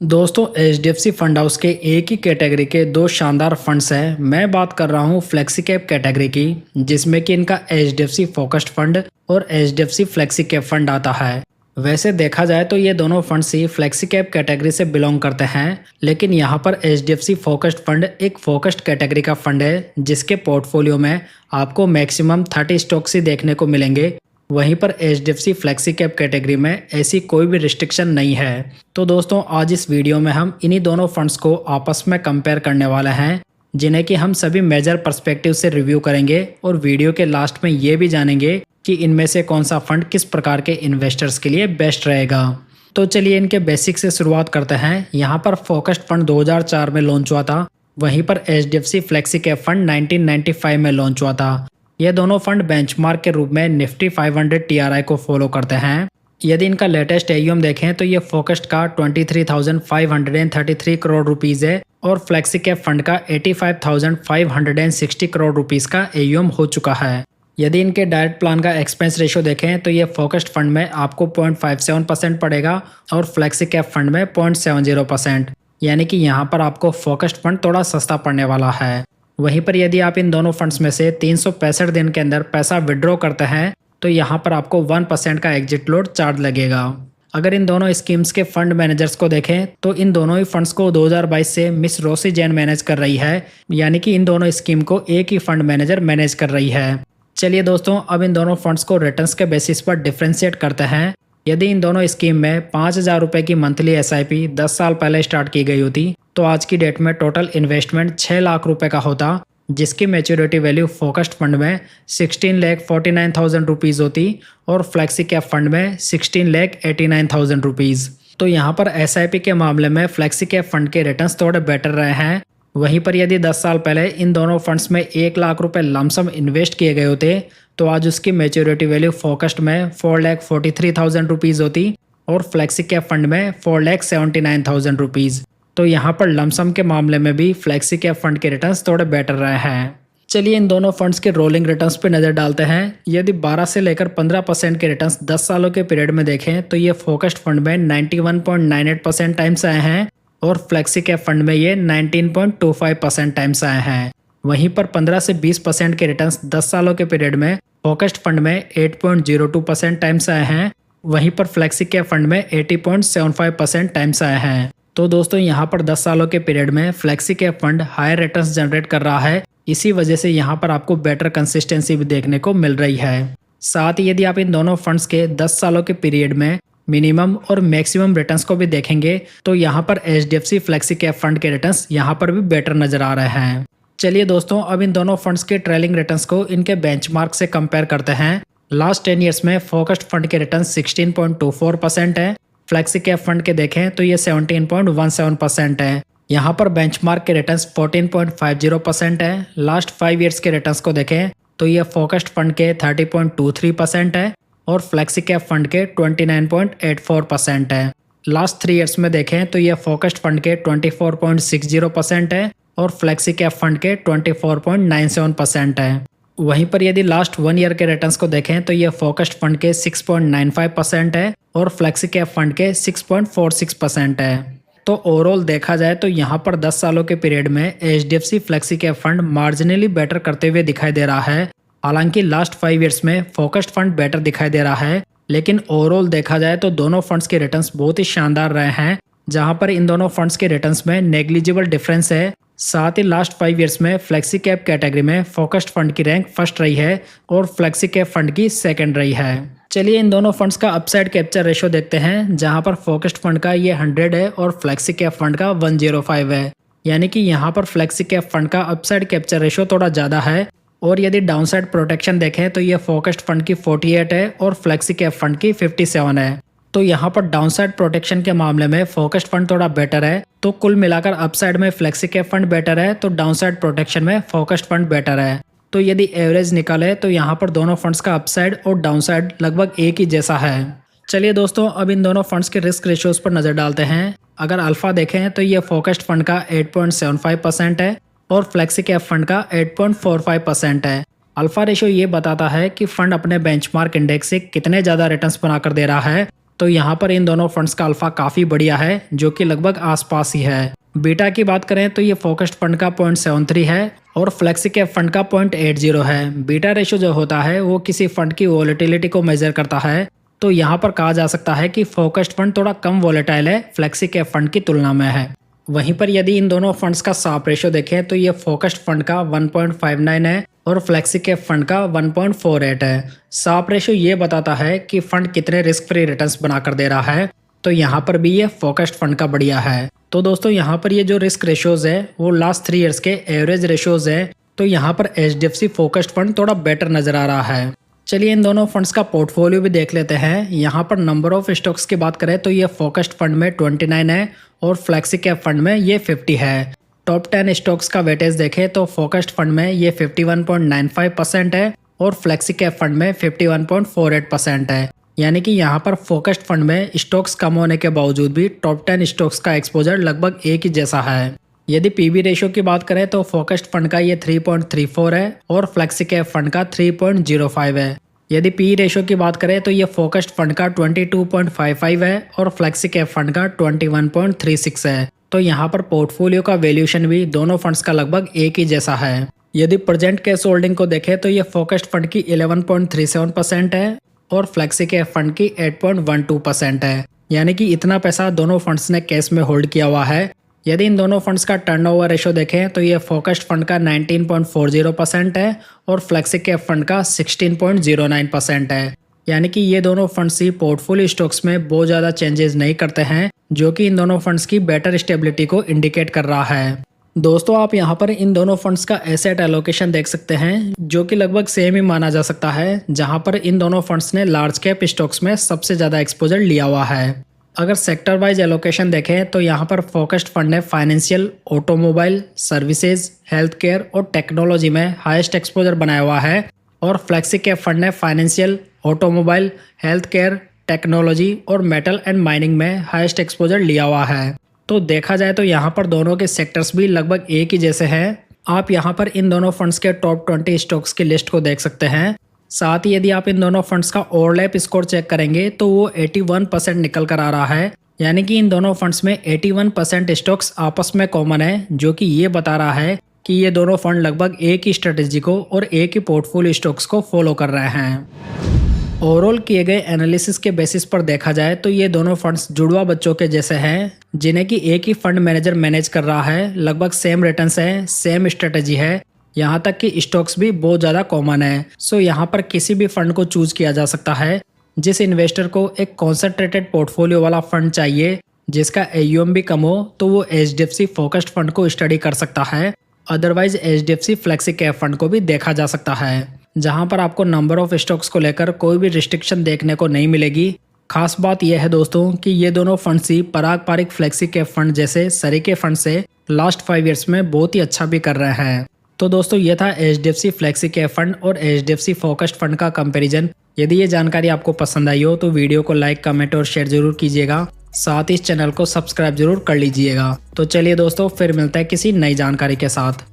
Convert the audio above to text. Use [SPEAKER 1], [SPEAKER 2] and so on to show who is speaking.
[SPEAKER 1] दोस्तों HDFC fund house के एक ही कैटेगरी के दो शानदार फंड्स हैं। मैं बात कर रहा हूं फ्लेक्सी कैप कैटेगरी की, जिसमें कि इनका एचडीएफसी फोकस्ड फंड और एचडीएफसी फ्लेक्सी कैप फंड आता है। वैसे देखा जाए तो ये दोनों फंड्स ही फ्लेक्सी कैप कैटेगरी से बिलोंग करते हैं, लेकिन यहाँ पर एचडीएफसी फोकस्ड फंड एक फोकस्ड कैटेगरी का फंड है, जिसके पोर्टफोलियो में आपको मैक्सिमम 30 स्टॉक्स ही देखने को मिलेंगे। वहीं पर एचडीएफसी फ्लेक्सी कैप कैटेगरी में ऐसी कोई भी रिस्ट्रिक्शन नहीं है। तो दोस्तों आज इस वीडियो में हम इन्हीं दोनों फंड्स को आपस में कंपेयर करने वाले हैं, जिन्हें कि हम सभी मेजर पर्सपेक्टिव से रिव्यू करेंगे और वीडियो के लास्ट में ये भी जानेंगे कि इनमें से कौन सा फंड किस प्रकार के इन्वेस्टर्स के लिए बेस्ट रहेगा। तो चलिए इनके बेसिक से शुरुआत करते हैं। यहाँ पर फोकस्ड फंड 2004 में लॉन्च हुआ था, वहीं पर एचडीएफसी फ्लेक्सी कैप फंड 1995 में लॉन्च हुआ था। ये दोनों फंड बेंचमार्क के रूप में निफ्टी 500 टीआरआई को फॉलो करते हैं। यदि इनका लेटेस्ट एयूएम देखें तो ये फोकस्ड का 23,533 करोड़ रुपीस है और फ्लेक्सी कैप फंड का 85,560 करोड़ रुपीस का एयूएम हो चुका है। यदि इनके डायरेक्ट प्लान का एक्सपेंस रेशियो देखें तो ये फोकस्ड फंड में आपको 0.57% पड़ेगा और फ्लेक्सी कैप फंड में 0.70%, यानी कि यहाँ पर आपको फोकस्ड फंड थोड़ा सस्ता पड़ने वाला है। वहीं पर यदि आप इन दोनों फंड्स में से 365 दिन के अंदर पैसा विड्रॉ करते हैं तो यहाँ पर आपको 1% का एग्जिट लोड चार्ज लगेगा। अगर इन दोनों स्कीम्स के फंड मैनेजर्स को देखें तो इन दोनों ही फंड्स को 2022 से मिस रोसी जैन मैनेज कर रही है, यानी कि इन दोनों स्कीम को एक ही फंड मैनेजर मैनेज कर रही है। चलिए दोस्तों अब इन दोनों फंड्स को रिटर्न्स के बेसिस पर डिफ्रेंशिएट करते हैं। यदि इन दोनों स्कीम में 5,000 रुपये की मंथली एसआईपी 10 साल पहले स्टार्ट की गई होती तो आज की डेट में टोटल इन्वेस्टमेंट 6 लाख रुपए का होता, जिसकी मैच्योरिटी वैल्यू फोकस्ड फंड में 16,49,000 रुपीज़ होती और फ्लेक्सी कैप फंड में 16,89,000 रुपीज़। तो यहाँ पर एसआईपी के मामले में फ्लेक्सी कैप फंड के रिटर्न्स थोड़े बेटर रहे हैं। वहीं पर यदि 10 साल पहले इन दोनों फंड्स में 1 लाख रुपए लमसम इन्वेस्ट किए गए होते तो आज उसकी मैच्योरिटी वैल्यू फोकस्ड में 4,43,000 रुपीज़ होती और फ्लेक्सी कैप फंड में 4,79,000 रुपीज़। तो यहाँ पर लमसम के मामले में भी फ्लेक्सी कैप फंड के रिटर्न्स थोड़े बेटर रहे हैं। चलिए इन दोनों फंड्स के रोलिंग रिटर्न्स पे नज़र डालते हैं। यदि 12 से लेकर 15% के रिटर्न्स 10 सालों के पीरियड में देखें तो ये फोकस्ड फंड में 91.98% टाइम्स आए हैं और फ्लेक्सी कैप फंड में ये 19.25% टाइम्स आए हैं। वहीं पर 15 से 20% के रिटर्न्स 10 सालों के पीरियड में फोकस्ड फंड में 8.02% टाइम्स आए हैं। वहीं पर फ्लेक्सी कैप फंड में 80.75% टाइम्स आए हैं। तो दोस्तों यहाँ पर 10 सालों के पीरियड में flexi cap fund higher returns generate कर रहा है। इसी वजह से यहाँ पर आपको बेटर कंसिस्टेंसी भी देखने को मिल रही है। साथ ही यदि आप इन दोनों फंड्स के 10 सालों के पीरियड में मिनिमम और मैक्सिमम रिटर्न्स को भी देखेंगे तो यहाँ पर एचडीएफसी फ्लेक्सी कैप फंड के रिटर्न्स यहाँ पर भी बेटर नजर आ रहे हैं। चलिए दोस्तों अब इन दोनों फंड्स के ट्रेलिंग रिटर्न्स को इनके बेंचमार्क से कंपेयर करते हैं। लास्ट 10 ईयर्स में फोकस्ड फंड के रिटर्न 16.24% है। फ्लेक्सी कैप फंड के देखें तो ये 17.17% है। यहाँ पर बेंचमार्क के रिटर्न्स 14.50% है। लास्ट 5 ईयर्स के रिटर्न्स को देखें तो ये फोकस्ड फंड के 30.23% है और फ्लेक्सी कैप फंड के 29.84% है। लास्ट 3 ईयर्स में देखें तो ये फोकस्ड फंड के 24.60% है और फ्लेक्सी कैप फंड के 24.97% है। वहीं पर यदि लास्ट 1 ईयर के रिटर्न्स को देखें तो ये फोकस्ड फंड के 6.95% है और फ्लेक्सी कैप फंड के 6.46% है। तो ओवरऑल देखा जाए तो यहाँ पर 10 सालों के पीरियड में HDFC flexi cap fund marginally better करते हुए दिखाई दे रहा है। हालांकि लास्ट 5 ईयर्स में फोकस्ड फंड बेटर दिखाई दे रहा है, लेकिन ओवरऑल देखा जाए तो दोनों फंड्स के रिटर्न्स बहुत ही शानदार रहे हैं, जहां पर इन दोनों फंड्स के रिटर्न्स में नेग्लिजिबल डिफरेंस है। साथ ही लास्ट 5 ईयर्स में फ्लेक्सी कैप कैटेगरी में फोकस्ड फंड की रैंक फर्स्ट रही है और फ्लेक्सी कैप फंड की सेकंड रही है। चलिए इन दोनों फंड्स का अपसाइड कैप्चर रेशियो देखते हैं, जहां पर फोकस्ड फंड का ये 100 है और फ्लेक्सी कैप फंड का 105 है, यानी कि यहाँ पर फ्लेक्सी कैप फंड का अपसाइड कैप्चर रेशियो थोड़ा ज़्यादा है। और यदि डाउनसाइड प्रोटेक्शन देखें तो ये फोकस्ड फंड की 48 है और फ्लेक्सी कैप फंड की 57 है। तो यहाँ पर डाउनसाइड प्रोटेक्शन के मामले में फोकस्ड फंड थोड़ा बेटर है। तो कुल मिलाकर अपसाइड में फ्लेक्सी कैप फंड बेटर है तो डाउनसाइड प्रोटेक्शन में फोकस्ड फंड बेटर है। तो यदि एवरेज निकाले तो यहाँ पर दोनों फंड्स का अपसाइड और डाउनसाइड लगभग एक ही जैसा है। चलिए दोस्तों अब इन दोनों फंड्स के रिस्क रेशियोज पर नजर डालते हैं। अगर अल्फा देखें तो ये फोकस्ड फंड का 8.75% है और फ्लेक्सी कैप फंड का 8.45% है। अल्फा रेशियो ये बताता है कि फंड अपने बेंचमार्क इंडेक्स से कितने ज़्यादा रिटर्न्स बनाकर दे रहा है। तो यहाँ पर इन दोनों फंड्स का अल्फा काफ़ी बढ़िया है, जो कि लगभग आसपास ही है। बीटा की बात करें तो ये फोकस्ड फंड का 0.73 है और फ्लेक्सी कैप फंड का 0.80 है। बीटा रेशो जो होता है वो किसी फंड की वॉलेटिलिटी को मेजर करता है। तो यहाँ पर कहा जा सकता है कि फोकस्ड फंड थोड़ा कम वॉलेटाइल है फ्लेक्सी कैप फंड की तुलना में है। वहीं पर यदि इन दोनों फंड्स का साप रेशो देखें तो ये फोकस्ड फंड का 1.59 है और फ्लेक्सी कैप फंड का 1.48 है। साप रेशो ये बताता है कि फंड कितने रिस्क फ्री रिटर्न्स बनाकर दे रहा है। तो यहाँ पर भी ये फोकस्ड फंड का बढ़िया है। तो दोस्तों यहाँ पर ये जो रिस्क रेशियोज है वो लास्ट 3 इयर्स के एवरेज रेशियोज है। तो यहाँ पर HDFC फोकस्ड फंड थोड़ा बेटर नजर आ रहा है। चलिए इन दोनों फंड्स का पोर्टफोलियो भी देख लेते हैं। यहाँ पर नंबर ऑफ स्टॉक्स की बात करें तो ये फोकस्ड फंड में 29 है और फ्लेक्सी कैप फंड में ये 50 है। टॉप 10 स्टॉक्स का वेटेज देखें तो फोकस्ड फंड में ये 51.95% है और फ्लेक्सी कैप फंड में 51.48% है। यानी कि यहाँ पर फोकस्ड फंड में स्टॉक्स कम होने के बावजूद भी टॉप 10 स्टॉक्स का एक्सपोजर लगभग एक ही जैसा है। यदि पीबी रेशियो की बात करें तो फोकस्ड फंड का ये 3.34 है और फ्लेक्सी कैप फंड का 3.05 है। यदि पी रेशियो की बात करें तो ये फोकस्ड फंड का 22.55 है और फ्लेक्सी कैप फंड का 21.36 है। तो यहाँ पर पोर्टफोलियो का वैल्यूएशन भी दोनों फंड्स का लगभग एक ही जैसा है। यदि प्रेजेंट कैश होल्डिंग को देखें तो ये फोकस्ड फंड की 11.37% है और फ्लेक्सी कैप फंड की 8.12% है। यानी कि इतना पैसा दोनों फंड्स ने कैश में होल्ड किया हुआ है। यदि इन दोनों फंड्स का टर्नओवर रेशो देखें तो ये फोकस्ड फंड का 19.40% है और फ्लेक्सी कैप फंड का 16.09% है। यानी कि ये दोनों फंड्स ही पोर्टफोलियो स्टॉक्स में बहुत ज़्यादा चेंजेस नहीं करते हैं, जो कि इन दोनों फंड्स की बेटर स्टेबिलिटी को इंडिकेट कर रहा है। दोस्तों आप यहाँ पर इन दोनों फंड्स का एसेट एलोकेशन देख सकते हैं, जो कि लगभग सेम ही माना जा सकता है, जहाँ पर इन दोनों फंड्स ने लार्ज कैप स्टॉक्स में सबसे ज़्यादा एक्सपोजर लिया हुआ है। अगर सेक्टर वाइज एलोकेशन देखें तो यहाँ पर फोकस्ड फंड ने financial, automobile, services, health care और टेक्नोलॉजी में हाईएस्ट एक्सपोजर बनाया हुआ है और फ्लेक्सी कैप फंड ने financial, automobile, health care, technology और मेटल एंड माइनिंग में हाईएस्ट एक्सपोजर लिया हुआ है। तो देखा जाए तो यहाँ पर दोनों के सेक्टर्स भी लगभग एक ही जैसे हैं। आप यहाँ पर इन दोनों फंड्स के टॉप 20 स्टॉक्स की लिस्ट को देख सकते हैं। साथ ही यदि आप इन दोनों फंड्स का ओवरलैप स्कोर चेक करेंगे तो वो 81% निकल कर आ रहा है। यानी कि इन दोनों फंड्स में 81% स्टॉक्स आपस में कॉमन है, जो कि ये बता रहा है कि ये दोनों फंड लगभग एक ही स्ट्रेटेजी को और एक ही पोर्टफोलियो स्टॉक्स को फॉलो कर रहे हैं। ओवरऑल किए गए एनालिसिस के बेसिस पर देखा जाए तो ये दोनों फंड्स जुड़वा बच्चों के जैसे हैं, जिन्हें कि एक ही फंड मैनेजर मैनेज कर रहा है। लगभग सेम रिटर्न्स है, सेम स्ट्रेटेजी है, यहाँ तक कि स्टॉक्स भी बहुत ज़्यादा कॉमन है। सो यहाँ पर किसी भी फंड को चूज किया जा सकता है। जिस इन्वेस्टर को एक कॉन्सेंट्रेटेड पोर्टफोलियो वाला फंड चाहिए जिसका AUM भी कम हो तो वो HDFC फोकस्ड फंड को स्टडी कर सकता है। Otherwise HDFC flexi cap fund को भी देखा जा सकता है, जहाँ पर आपको नंबर ऑफ स्टॉक्स को लेकर कोई भी रिस्ट्रिक्शन देखने को नहीं मिलेगी। खास बात यह है दोस्तों कि ये दोनों फंड्स ही पारंपरिक फ्लेक्सी कैप फंड जैसे सरीके फंड से लास्ट 5 ईयर्स में बहुत ही अच्छा भी कर रहे हैं। तो दोस्तों ये था HDFC फ्लेक्सी कैप फंड और HDFC फोकस्ड फंड का कंपैरिजन। यदि ये जानकारी आपको पसंद आई हो तो वीडियो को लाइक, कमेंट और शेयर जरूर कीजिएगा। साथ ही इस चैनल को सब्सक्राइब जरूर कर लीजिएगा। तो चलिए दोस्तों फिर मिलते हैं किसी नई जानकारी के साथ।